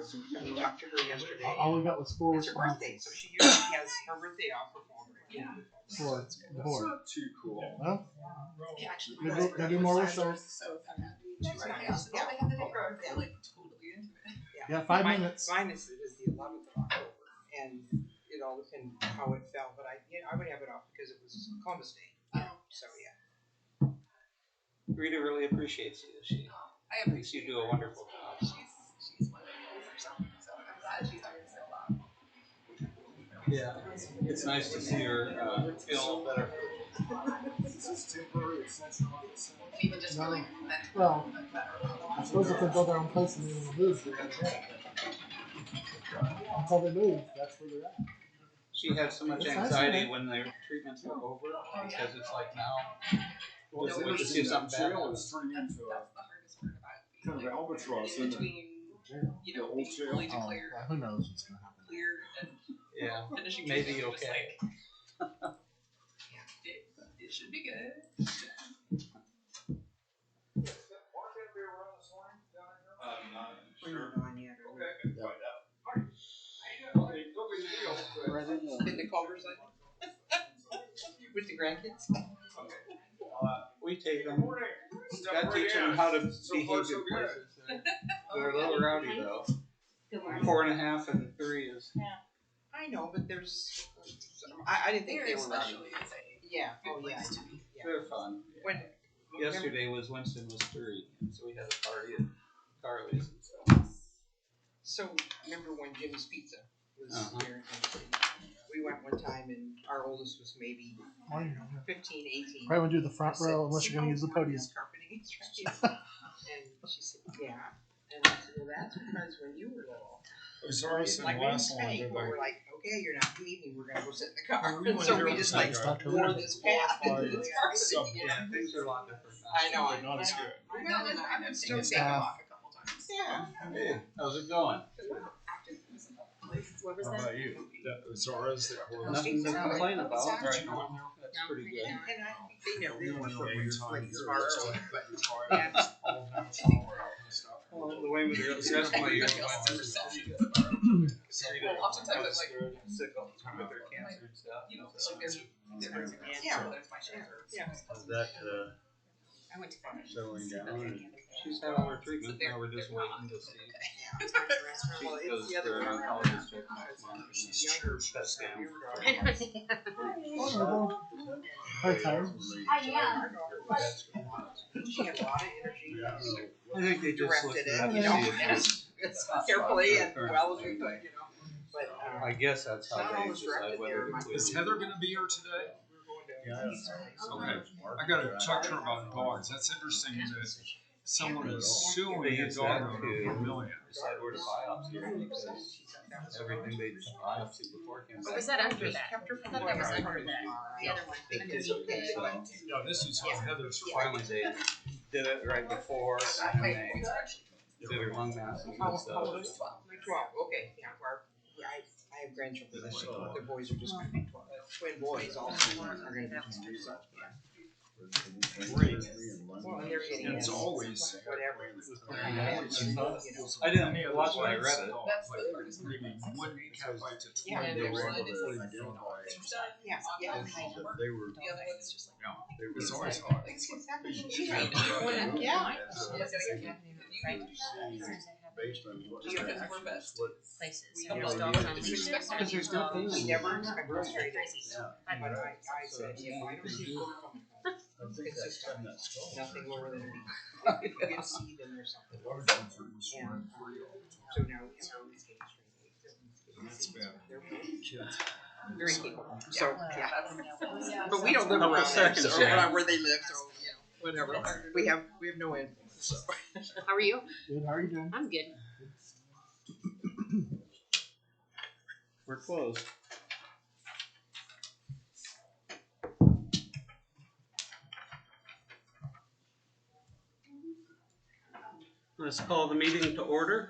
I talked to her yesterday. All we got was 4 It's her responses. birthday, so she usually has her birthday off for fall break. Yeah. For That's the board. Not too cool. Well, Yeah, actually, they do more with those. So if I'm happy to write out, oh, they have the day off. They're like totally into it. Yeah, 5 minutes. Mine is the 11th of October, and it all depends how it fell. But I would have it off because it was Columbus Day. So yeah. Rita really appreciates you. She I thinks you do a wonderful job. She's one of the herself, so I'm glad she's doing so well. Yeah, it's nice to see her feel better. This is temporary extension on this. Even just No. really Well, better. I suppose if they build their own place and they want to move, they're going to until they move, that's where they're at. She had so much It's nice, anxiety isn't it? when their treatments were over because it's like now. Well, it's We just interesting do that something bad. trail is turning That's into the hardest part about being kind of an albatross, isn't it? between, you know, The old being trail. fully Oh, declared well, who knows what's going to happen. clear and Yeah, finishing maybe treatment, just okay. like, it should be good. Not We're sure. not on yet. Okay, find out. Been to Culver's with the grandkids. We take them. Gotta teach them how to behave in places. They're a little rowdy though. 4.5 and 3 is. I know, but there's. I didn't think There they were rowdy. especially is a Yeah. good Oh yeah. place to be. Yeah. They're fun. When Yesterday was Winston was 3, and so we had a party at Carly's and stuff. So remember when Jimmy's Pizza was Uh-huh. here in Tennessee? We went one time and our oldest was maybe 15, 18. Probably want to do the front I said, row unless you're going to use the "See how podium. this carpeting is right?" And she said, yeah. And I said, well, that's because when you were little. It's ours in the Like last one. Spain, They're where like, we're like, okay, you're not leaving, we're gonna go sit in the car. We And went so here we on just the like same wore this path into this Subway. carpeting. Yeah, things are a lot different now. I know. but not as good. Well, and I'm still taken taking off a couple times. Yeah. Hey, how's it going? What was How that? about you? That was ours that were. Nothing to complain about. Exactly. Right now. That's pretty good. And I think they never We went really over were time like here, smart, so but yeah, all natural stuff. Well, the way with the rest of my year Feel went, super it's selfish. pretty Well, oftentimes I'm like, sick all the time with their cancer and stuff. you know, like there's difference in Yeah. whether it's my chance or Yeah. Is that I went to settling down? She's had all her treatment. Now we're just waiting to see. She Well, goes it's the for other an one. oncologist check next month. She's younger. Cut down. Hard time. She had a lot of energy. I think they just looked Directed it up it, to you see know, if as carefully and well as we could, you know. But I guess that's it's not how they always decide directed whether there. to My include. Is Heather gonna be here today? Okay. I gotta talk to her about dogs. That's interesting that someone is suing They a use dog that owner to for $1 million. decide where to biopsy her because everything they biopsied before came Or back. was that under that? Kept her I from thought that was going under to that. The other one. It Under did the okay, so No, this is how Heather's finally they did it right before and then they did her lung masses and How stuff. old is it? 12. Okay, yeah. I have grandchildren. The boys are just going to be 12. Twin boys also are going to be 12. So, yeah. Well, and they're getting And it's always whatever. I didn't watch it, I read it. That's the hardest part. Maybe one cat bites a Yeah, twin. and They there's were one able that's to like, bring down by. Yeah, yeah. They were. The other one is just like, Yeah. It's always hard. It's exactly what you you trained. mean. Yeah. Based on what. Just because we're best. Places. We So never there's did. dogs on It's leashes. expected There's there's dogs. nothing. We never expect to straight Crazy. But I said, if I don't see work coming home, consistent, nothing lower than a B. If you get C, then there's something. Large ones are just Yeah. run free all the time. So now we have all these getting straight. That's bad. They're Kids. very capable. So, yeah. Yeah. But we don't live Couple around there, seconds, so, yeah. or where they live, so, you know, whatever. We have no influence, so. How are you? Good, how are you doing? I'm good. We're closed. Let's call the meeting to order.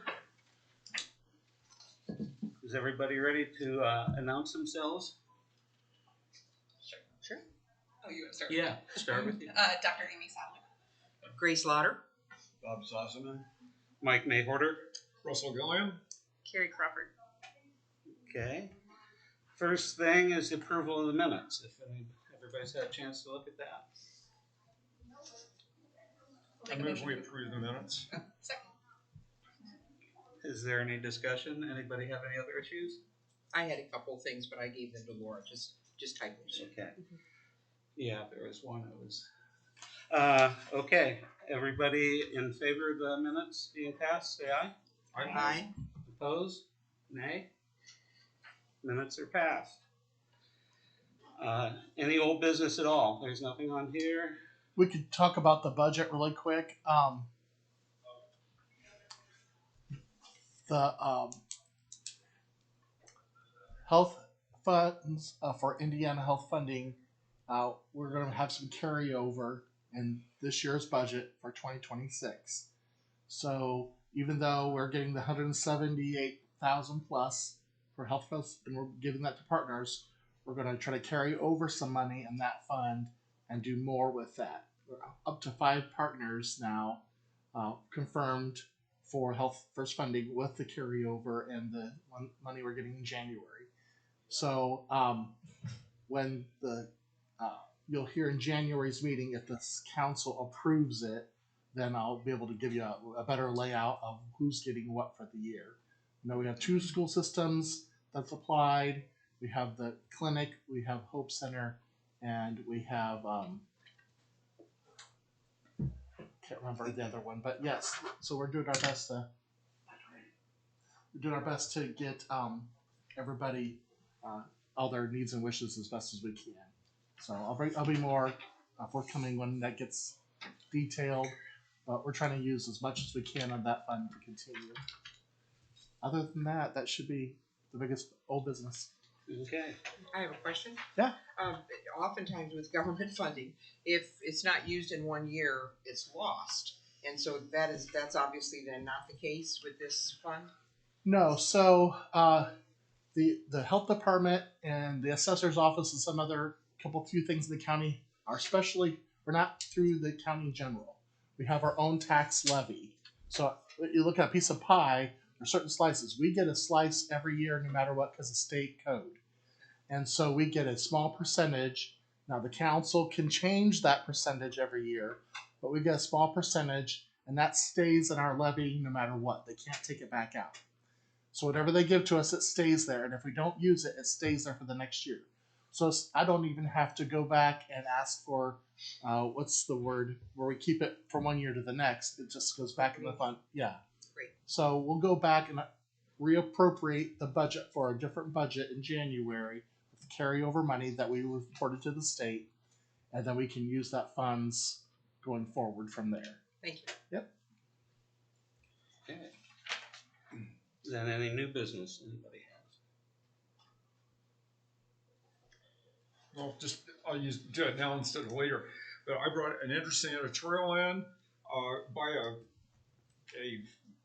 Is everybody ready to announce themselves? Sure. Oh, you want to start? Yeah, start with you. Dr. Amy Sadler. Grace Lauder. Bob Sausaman. Mike Mawhorter. Russell Gilliom. Carrie Crawford. Okay. First thing is the approval of the minutes. If everybody's had a chance to look at that. I move we approve the minutes. Second. Is there any discussion? Anybody have any other issues? I had a couple of things, but I gave them to Laura, just typos. Okay. Yeah, there was one that was. Okay. Everybody in favor of the minutes being passed, say aye. Aye. Opposed? Nay? Minutes are passed. Any old business at all? There's nothing on here. We could talk about the budget really quick. The health funds for Indiana health funding, we're going to have some carryover in this year's budget for 2026. So even though we're getting the 178,000 plus for health funds, and we're giving that to partners, we're going to try to carry over some money in that fund and do more with that. We're up to 5 partners now confirmed for health first funding with the carryover and the money we're getting in January. So when the you'll hear in January's meeting, if the council approves it, then I'll be able to give you a better layout of who's getting what for the year. You know, we have 2 school systems that's applied. We have the clinic, we have Hope Center, and we have can't remember the other one, but yes. So we're doing our best to get everybody all their needs and wishes as best as we can. So I'll be more forthcoming when that gets detailed, but we're trying to use as much as we can on that fund to continue. Other than that, that should be the biggest old business. Okay. I have a question. Yeah. Oftentimes with government funding, if it's not used in 1 year, it's lost. And so that's obviously then not the case with this fund? No, so the health department and the assessor's office and some other few things in the county are we're not through the county in general. We have our own tax levy. So you look at a piece of pie, there's certain slices. We get a slice every year no matter what because of state code. And so we get a small percentage. Now the council can change that percentage every year, but we get a small percentage and that stays in our levy no matter what. They can't take it back out. So whatever they give to us, it stays there. And if we don't use it, it stays there for the next year. So I don't even have to go back and ask for, what's the word, where we keep it from 1 year to the next. It just goes back in the fund. Yeah. Great. So we'll go back and reappropriate the budget for a different budget in January with carryover money that we reported to the state. And then we can use that funds going forward from there. Thank you. Yep. Okay. Then any new business anybody has? Well, I'll do it now instead of later. But I brought an interesting editorial in by a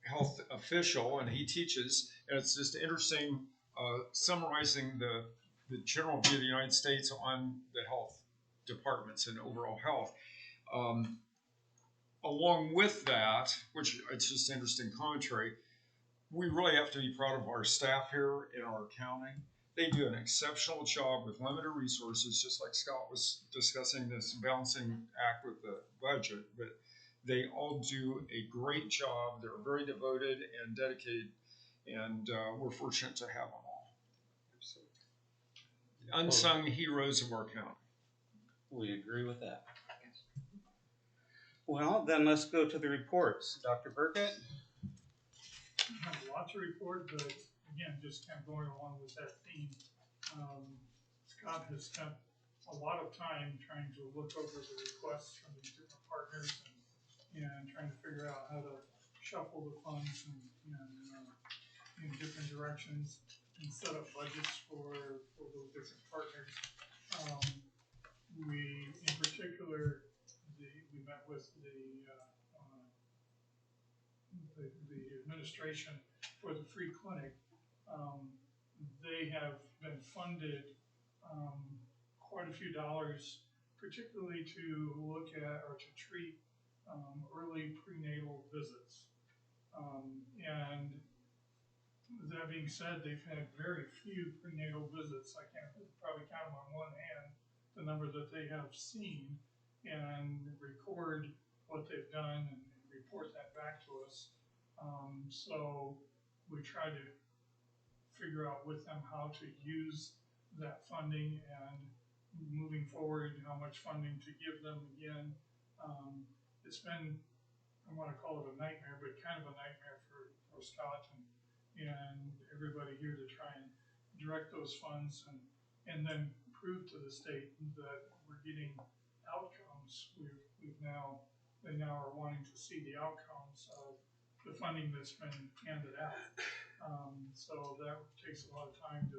health official, and he teaches, and it's just interesting summarizing the general view of the United States on the health departments and overall health. Along with that, which it's just interesting commentary, we really have to be proud of our staff here in our county. They do an exceptional job with limited resources, just like Scott was discussing this balancing act with the budget, but they all do a great job. They're very devoted and dedicated, and we're fortunate to have them all. Unsung heroes of our county. We agree with that. Well, then let's go to the reports. Dr. Burkett? I have lots to report, but again, just kind of going along with that theme. Scott has spent a lot of time trying to look over the requests from these different partners and trying to figure out how to shuffle the funds in different directions and set up budgets for those different partners. We, in particular, we met with the administration for the free clinic. They have been funded quite a few dollars, particularly to look at or to treat early prenatal visits. And That being said, they've had very few prenatal visits. I can probably count them on one hand, the number that they have seen, and record what they've done and report that back to us. So we try to figure out with them how to use that funding and moving forward, how much funding to give them again. It's been, I want to call it a nightmare, but kind of a nightmare for Scott and everybody here to try and direct those funds and then prove to the state that we're getting outcomes. They now are wanting to see the outcomes of the funding that's been handed out. So that takes a lot of time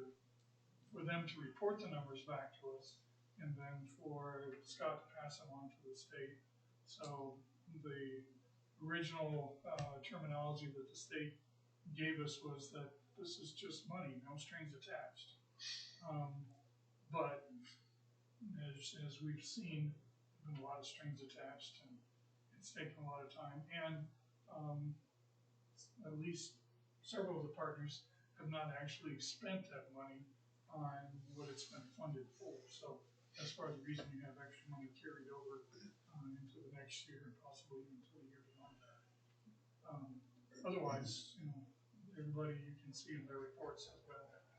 for them to report the numbers back to us, and then for Scott to pass them on to the state. So the original terminology that the state gave us was that this is just money, no strings attached. But as we've seen, there's been a lot of strings attached, and it's taken a lot of time. And at least several of the partners have not actually spent that money on what it's been funded for. So that's part of the reason you have extra money carried over into the next year and possibly into the year beyond that. Otherwise, everybody you can see in their reports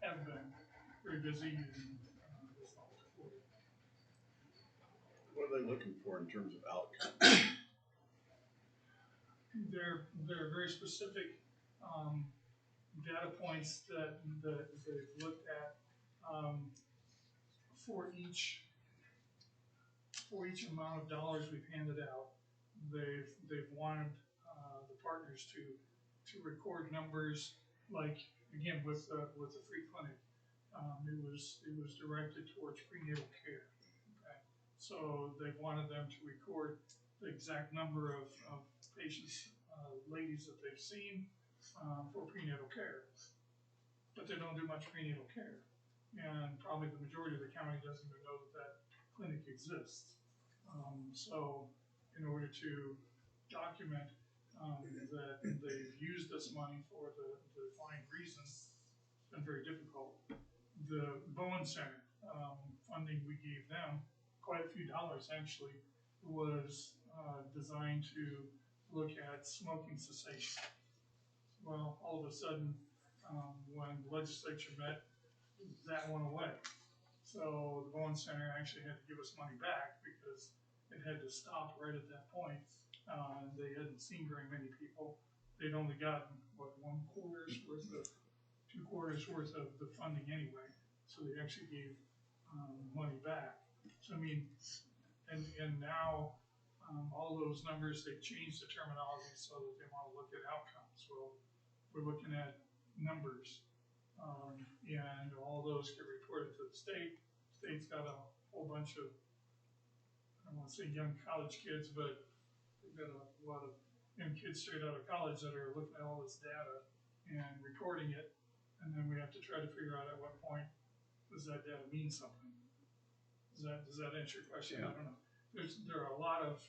have been very busy and this all forward. What are they looking for in terms of outcomes? They're very specific data points that they've looked at for each amount of dollars we've handed out. They've wanted the partners to record numbers, like again with the free clinic. It was directed towards prenatal care. Okay, so they wanted them to record the exact number of patients, ladies that they've seen for prenatal care, but they don't do much prenatal care, and probably the majority of the county doesn't even know that clinic exists. So in order to document that they've used this money for the defined reasons, it's been very difficult. The Bowen Center funding we gave them, quite a few dollars actually, was designed to look at smoking cessation. Well, all of a sudden, when the legislature met, that went away. So the Bowen Center actually had to give us money back because it had to stop right at that point. They hadn't seen very many people. They'd only gotten, 2 quarters worth of the funding anyway. So they actually gave money back. So I mean, and now all those numbers, they've changed the terminology so that they want to look at outcomes. Well, we're looking at numbers, and all those get reported to the state. State's got a whole bunch of, I don't want to say young college kids, but they've got a lot of young kids straight out of college that are looking at all this data and recording it, and then we have to try to figure out at what point does that data mean something. Does that answer your question? Yeah. I don't know. There are a lot of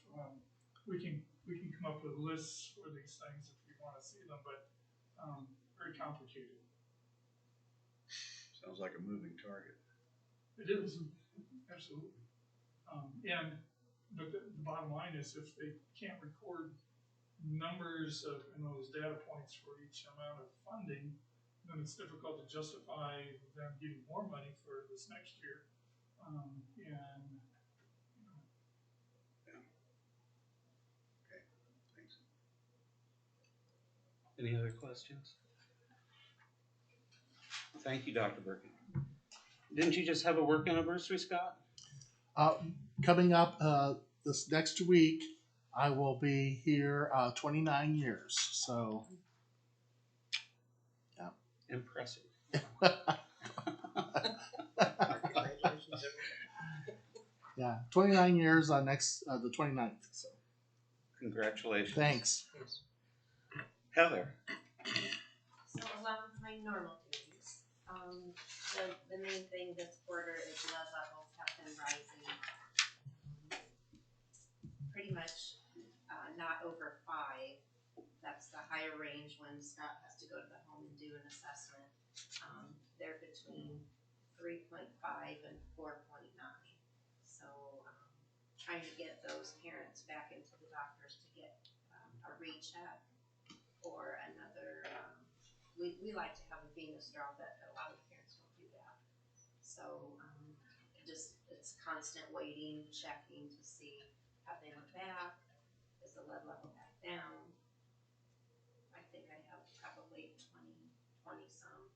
we can come up with lists for these things if you want to see them, but very complicated. Sounds like a moving target. It is, absolutely. But the bottom line is, if they can't record numbers of those data points for each amount of funding, then it's difficult to justify them getting more money for this next year. Yeah. Okay. Thanks. Any other questions? Thank you, Dr. Burkett. Didn't you just have a work anniversary, Scott? Coming up this next week, I will be here 29 years. So, yeah. Impressive. Yeah, 29 years on next the 29th. So, congratulations. Thanks. Heather. So along with my normal duties, the main thing this quarter is blood levels have been rising. Pretty much not over 5 that's the higher range when Scott has to go to the home and do an assessment. They're between 3.5 and 4.9. So trying to get those parents back into the doctors to get a recheck or another. We like to have a venous draw, but a lot of parents don't do that. So it's constant waiting, checking to see have they went back, is the lead level back down. I think I have probably 20 some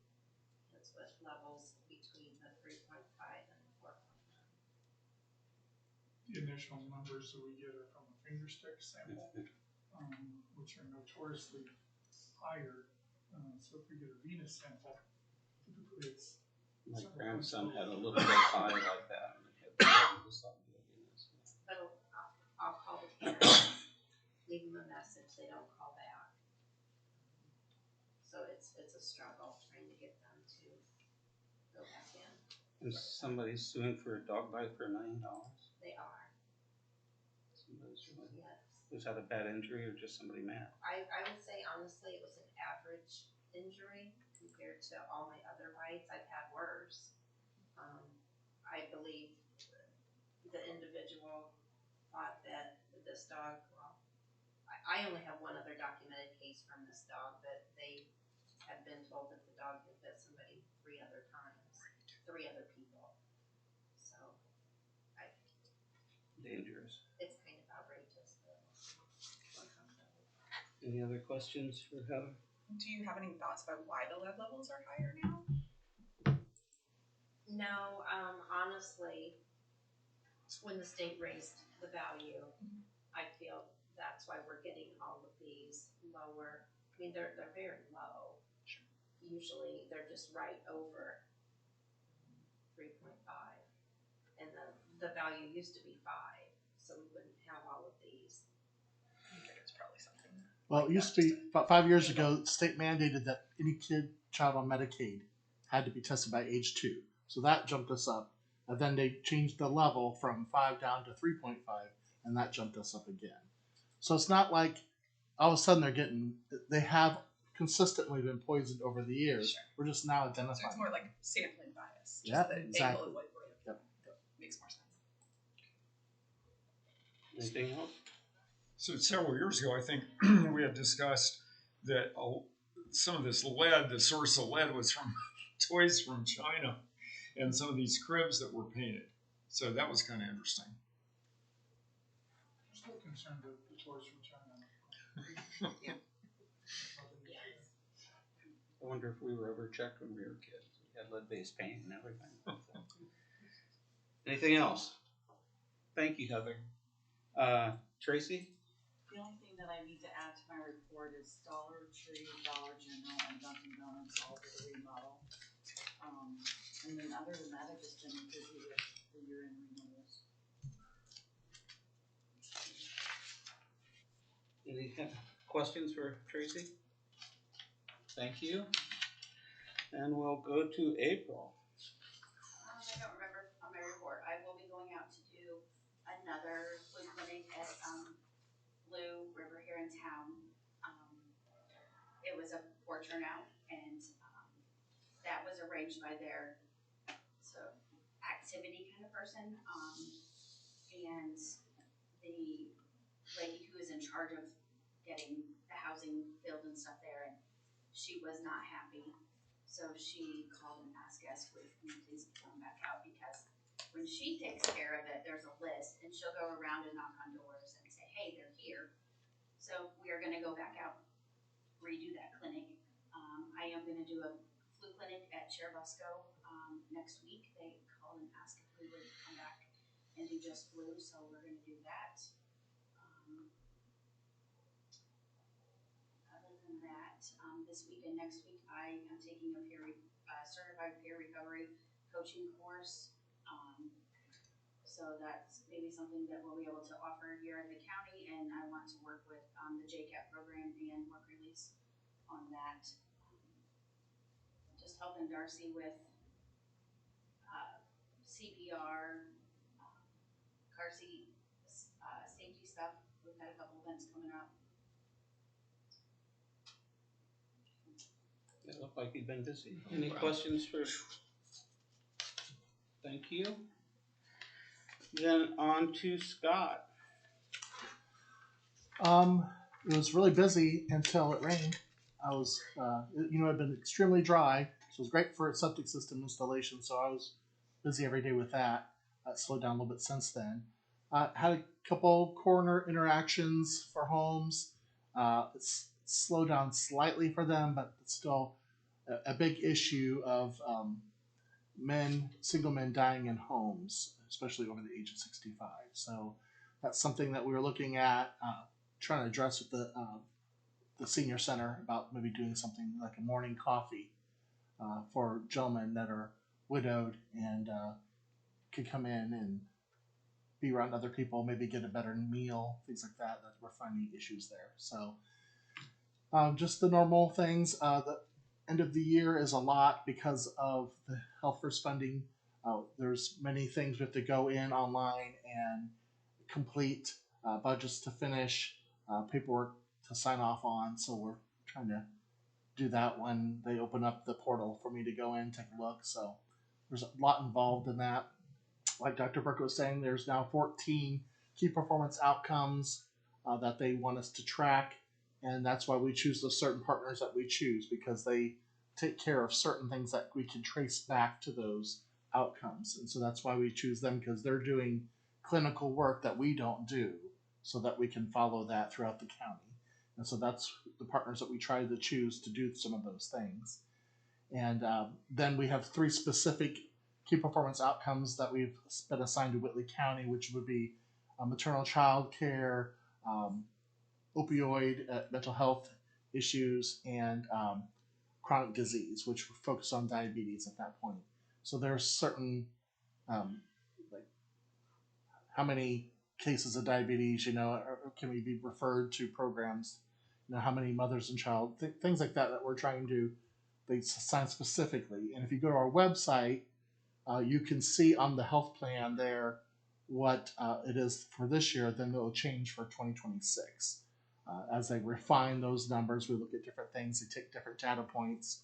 kids with levels between the 3.5 and the 4.9. The initial numbers that we get are from a finger stick sample, which are notoriously higher. So if we get a venous sample, typically it's My grandson had a little bit high like that. And But I'll call the parents, leave them a message, they don't call back. So it's a struggle trying to get them to go back in. Is somebody suing for a dog bite for $1 million? They are. Yes. Was that a bad injury or just somebody mad? I would say honestly it was an average injury compared to all my other bites. I've had worse. I believe the individual thought that this dog, well, I only have one other documented case from this dog, but they had been told that the dog had bit somebody 3 other times, 3 other people. So Dangerous. it's kind of outrageous. Any other questions for Heather? Do you have any thoughts about why the lead levels are higher now? No, honestly, when the state raised the value, I feel that's why we're getting all of these lower. I mean, they're very low. Sure. Usually, they're just right over 3.5, and the value used to be 5, so we wouldn't have all of these. I think it's probably something. Well, it used to be about 5 years ago, the state mandated that any child on Medicaid had to be tested by age 2. So that jumped us up. And then they changed the level from 5 down to 3.5, and that jumped us up again. So it's not like all of a sudden they have consistently been poisoned over the years. Sure. We're just now So identifying. it's more like sampling bias. Just Yeah, the exactly. angle of like where it Yep. makes more sense. Anything else? So several years ago, I think we had discussed that some of this lead, the source of lead was from toys from China and some of these cribs that were painted. So that was kind of interesting. I'm still concerned with the toys from China. Yes. I wonder if we were overchecked when we were kids. We had lead-based paint and everything. Anything else? Thank you, Heather. Traci? The only thing that I need to add to my report is Dollar Tree, Dollar General, and Dunkin' Donuts all did a remodel. And then other than that, I've just been busy with the year-end renewals. Any questions for Traci? Thank you. And we'll go to April. I don't remember on my report. I will be going out to do another flu clinic at Blue River here in town. It was a poor turnout, and that was arranged by their activity kind of person. And the lady who is in charge of getting the housing filled and stuff there, and she was not happy. So she called and asked us, would you please come back out, because when she takes care of it, there's a list, and she'll go around and knock on doors and say, hey, they're here. So we are going to go back out, redo that clinic. I am going to do a flu clinic at Cherubusco next week. They called and asked if we would come back and do just flu, so we're going to do that. Other than that, this week and next week, I am taking a certified peer recovery coaching course. So that's maybe something that we'll be able to offer here in the county, and I want to work with the JCAP program and work release on that. Just helping Darcy with CPR, car seat, safety stuff. We've got a couple events coming up. It looked like you've been busy. Any questions for? Thank you. Then on to Scott. It was really busy until it rained. It'd been extremely dry, so it was great for its septic system installation. So I was busy every day with that. That slowed down a little bit since then. Had a couple coroner interactions for homes. It's slowed down slightly for them, but it's still a big issue of single men dying in homes, especially over the age of 65. So that's something that we were looking at, trying to address with the senior center about maybe doing something like a morning coffee for gentlemen that are widowed and could come in and be around other people, maybe get a better meal, things like that. That we're finding issues there. So just the normal things. The end of the year is a lot because of the Health First funding. There's many things we have to go in online and complete, budgets to finish, paperwork to sign off on. So we're trying to do that when they open up the portal for me to go in, take a look. So there's a lot involved in that. Like Dr. Burkett was saying, there's now 14 key performance outcomes that they want us to track. And that's why we choose the certain partners that we choose, because they take care of certain things that we can trace back to those outcomes. And so that's why we choose them, because they're doing clinical work that we don't do, so that we can follow that throughout the county. And so that's the partners that we try to choose to do some of those things. And then we have 3 specific key performance outcomes that we've been assigned to Whitley County, which would be maternal child care, opioid, mental health issues, and chronic disease, which we're focused on diabetes at that point. So there's certain, like how many cases of diabetes, can we be referred to programs, how many mothers and child, things like that we're trying to, they assign specifically. And if you go to our website, you can see on the health plan there what it is for this year. Then it'll change for 2026. As they refine those numbers, we look at different things. They take different data points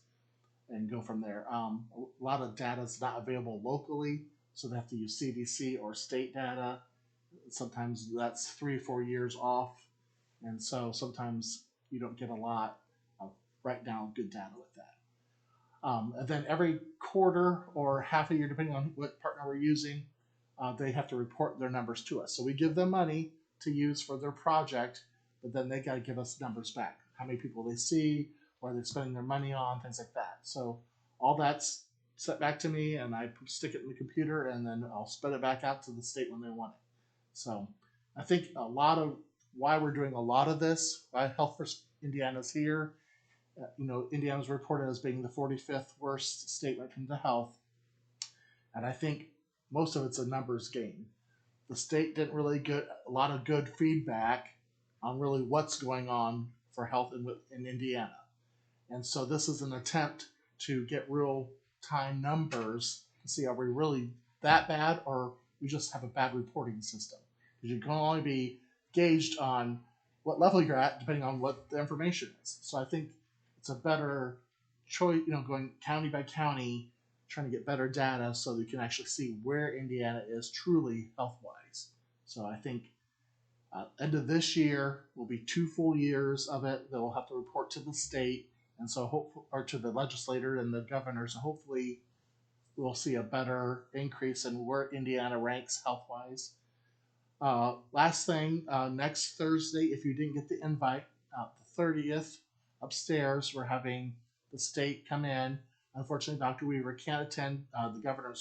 and go from there. A lot of data is not available locally, so they have to use CDC or state data. Sometimes that's 3 or 4 years off, and so sometimes you don't get a lot of write down good data with that. And then every quarter or half a year, depending on what partner we're using, they have to report their numbers to us. So we give them money to use for their project, but then they got to give us numbers back. How many people they see, what they're spending their money on, things like that. So all that's sent back to me, and I stick it in the computer, and then I'll spit it back out to the state when they want it. So I think a lot of why we're doing a lot of this, why Health First Indiana's here, Indiana's reported as being the 45th worst state when it comes to health. And I think most of it's a numbers game. The state didn't really get a lot of good feedback on really what's going on for health in Indiana. And so this is an attempt to get real time numbers to see, are we really that bad, or we just have a bad reporting system? Because you can only be gauged on what level you're at depending on what the information is. So I think it's a better choice, going county by county, trying to get better data so that you can actually see where Indiana is truly health-wise. So I think end of this year will be 2 full years of it. They'll have to report to the state, and so or to the legislator and the governor. So hopefully we'll see a better increase in where Indiana ranks health-wise. Last thing, next Thursday, if you didn't get the invite, the 30th, upstairs, we're having the state come in. Unfortunately, Dr. Weaver can't attend. The governor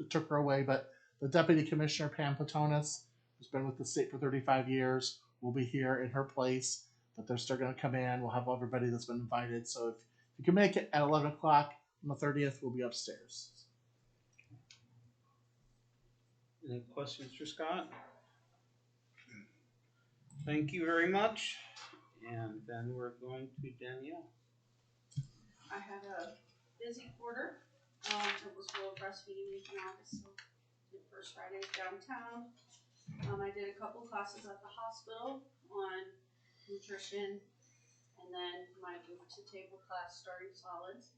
took her away, but the Deputy Commissioner, Pam Patonis, who's been with the state for 35 years, will be here in her place. But they're still going to come in. We'll have everybody that's been invited. So if you can make it at 11 o'clock on the 30th, we'll be upstairs. Any questions for Scott? Thank you very much. And then we're going to Danielle. I had a busy quarter. It was World Breastfeeding Week in August, so the first Friday downtown. I did a couple classes at the hospital on nutrition And then my move to table class starting solids.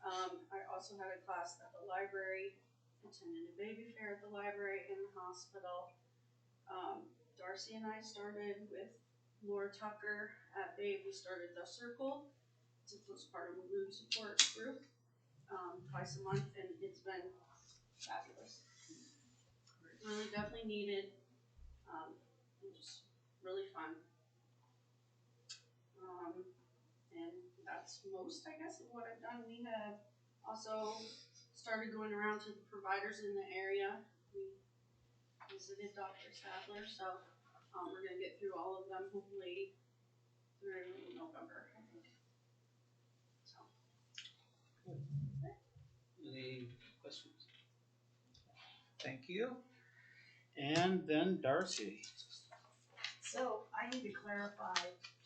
I also had a class at the library, attended a baby fair at the library and the hospital. Darcy and I started with Laura Tucker at Babe. We started the Circle. It's a postpartum mood support group, twice a month, and it's been fabulous. Really definitely needed, and just really fun. And that's most, I guess, of what I've done. We have also started going around to the providers in the area. We visited Dr. Sadler, so we're going to get through all of them hopefully through November, I think. So. Any questions? Thank you. And then Darcy. So I need to clarify,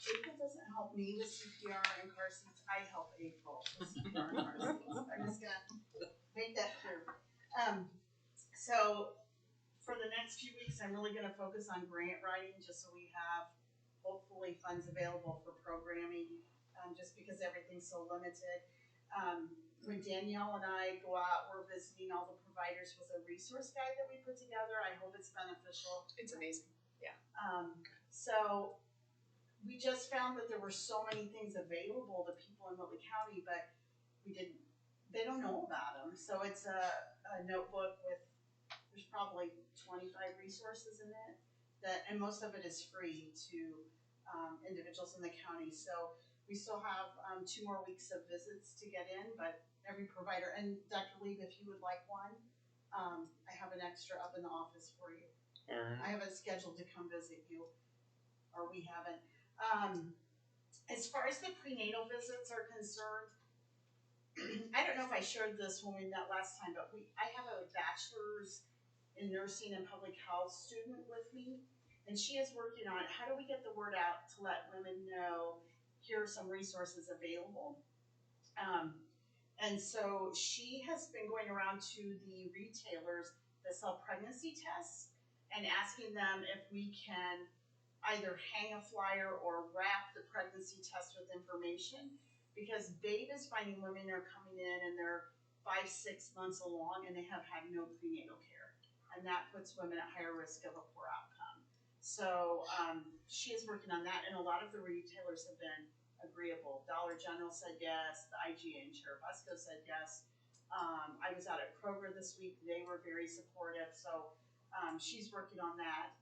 April doesn't help me with CPR and car seats, I help April with CPR and car seats. I'm just gonna make that clear. So for the next few weeks, I'm really gonna focus on grant writing, just so we have hopefully funds available for programming, just because everything's so limited. When Danielle and I go out, we're visiting all the providers with a resource guide that we put together. I hope it's beneficial. It's amazing. Yeah. So we just found that there were so many things available to people in Whitley County, but they don't know about them. So it's a notebook with, there's probably 25 resources in it, and most of it is free to individuals in the county. So we still have 2 more weeks of visits to get in, but every provider, and Dr. Lieb, if you would like one, I have an extra up in the office for you. I haven't scheduled to come visit you, or we haven't. As far as the prenatal visits are concerned, I don't know if I shared this when we met last time, but I have a bachelor's in nursing and public health student with me, and she is working on how do we get the word out to let women know here are some resources available. And so she has been going around to the retailers that sell pregnancy tests and asking them if we can either hang a flyer or wrap the pregnancy test with information, because Babe is finding women are coming in and they're 5-6 months along and they have had no prenatal care, and that puts women at higher risk of a poor outcome. So she is working on that, and a lot of the retailers have been agreeable. Dollar General said yes, the IGA and Cherubusco said yes. I was out at Kroger this week, they were very supportive, so she's working on that.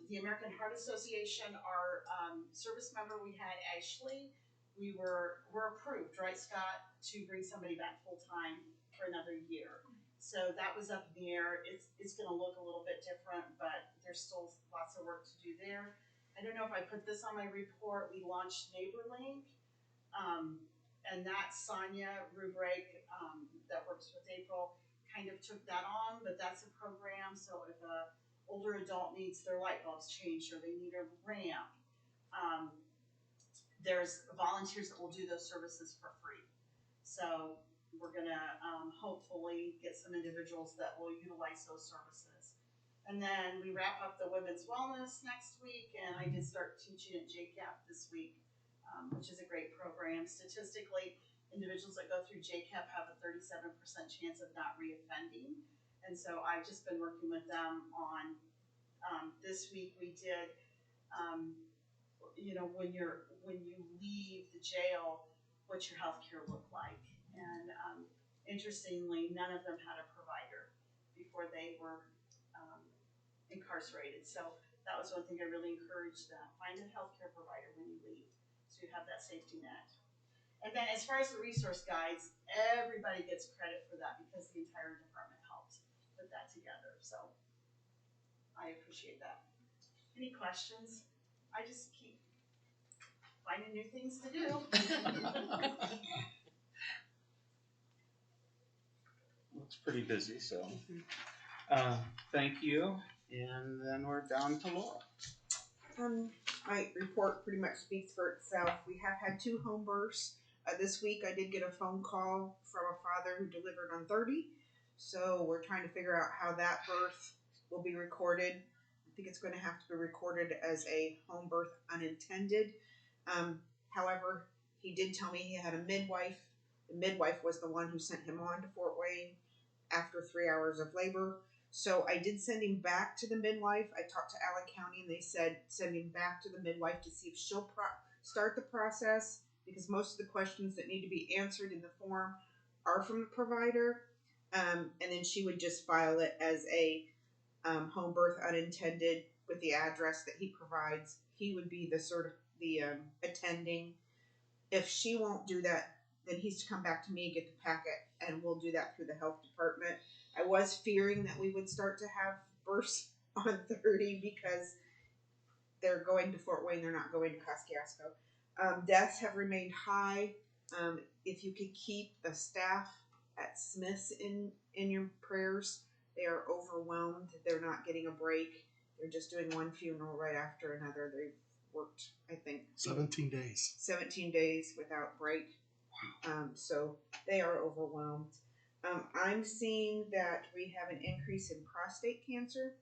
The American Heart Association, our service member we had, Ashley, we're approved, right, Scott, to bring somebody back full time for another year. So that was up in the air. It's going to look a little bit different, but there's still lots of work to do there. I don't know if I put this on my report. We launched NeighborLink, and that Sonia Rubrake that works with April kind of took that on, but that's a program. So if a older adult needs their light bulbs changed or they need a ramp, there's volunteers that will do those services for free. So we're gonna hopefully get some individuals that will utilize those services. And then we wrap up the women's wellness next week, and I did start teaching at JCAP this week, which is a great program. Statistically, individuals that go through JCAP have a 37% chance of not reoffending. And so I've just been working with them on, this week we did, when you leave the jail, what's your health care look like? And interestingly, none of them had a provider before they were incarcerated. So that was one thing I really encouraged them. Find a healthcare provider when you leave, so you have that safety net. And then as far as the resource guides, everybody gets credit for that because the entire department helped put that together. So I appreciate that. Any questions? I just keep finding new things to do. Looks pretty busy, so thank you. And then we're down to Laura. My report pretty much speaks for itself. We have had 2 home births. This week I did get a phone call from a father who delivered on 30. So we're trying to figure out how that birth will be recorded. I think it's going to have to be recorded as a home birth unintended. However, he did tell me he had a midwife. The midwife was the one who sent him on to Fort Wayne after 3 hours of labor. So I did send him back to the midwife. I talked to Allen County and they said send him back to the midwife to see if she'll start the process, because most of the questions that need to be answered in the form are from the provider. And then she would just file it as a home birth unintended with the address that he provides. He would be the attending. If she won't do that, then he's to come back to me and get the packet, and we'll do that through the health department. I was fearing that we would start to have births on 30 because they're going to Fort Wayne, they're not going to Kosciuszko. Deaths have remained high. If you could keep the staff at Smith's in your prayers, they are overwhelmed. They're not getting a break. They're just doing one funeral right after another. They've worked, I think, 17 days. 17 days without break. So they are overwhelmed. I'm seeing that we have an increase in prostate cancer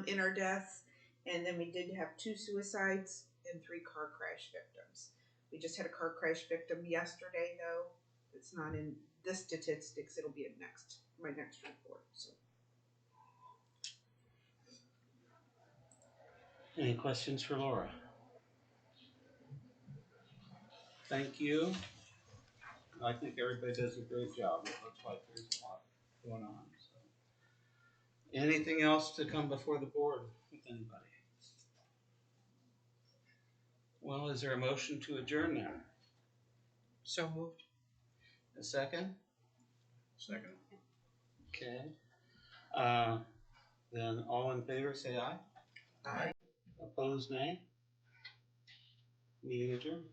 in our deaths. And then we did have 2 suicides and 3 car crash victims. We just had a car crash victim yesterday, though. It's not in the statistics. It'll be in my next report. So. Any questions for Laura? Thank you. I think everybody does a great job. It looks like there's a lot going on. So. Anything else to come before the board with anybody? Well, is there a motion to adjourn now? So moved. A second? Second. Okay. Then all in favor say aye. Aye. Opposed, nay. Meeting adjourned.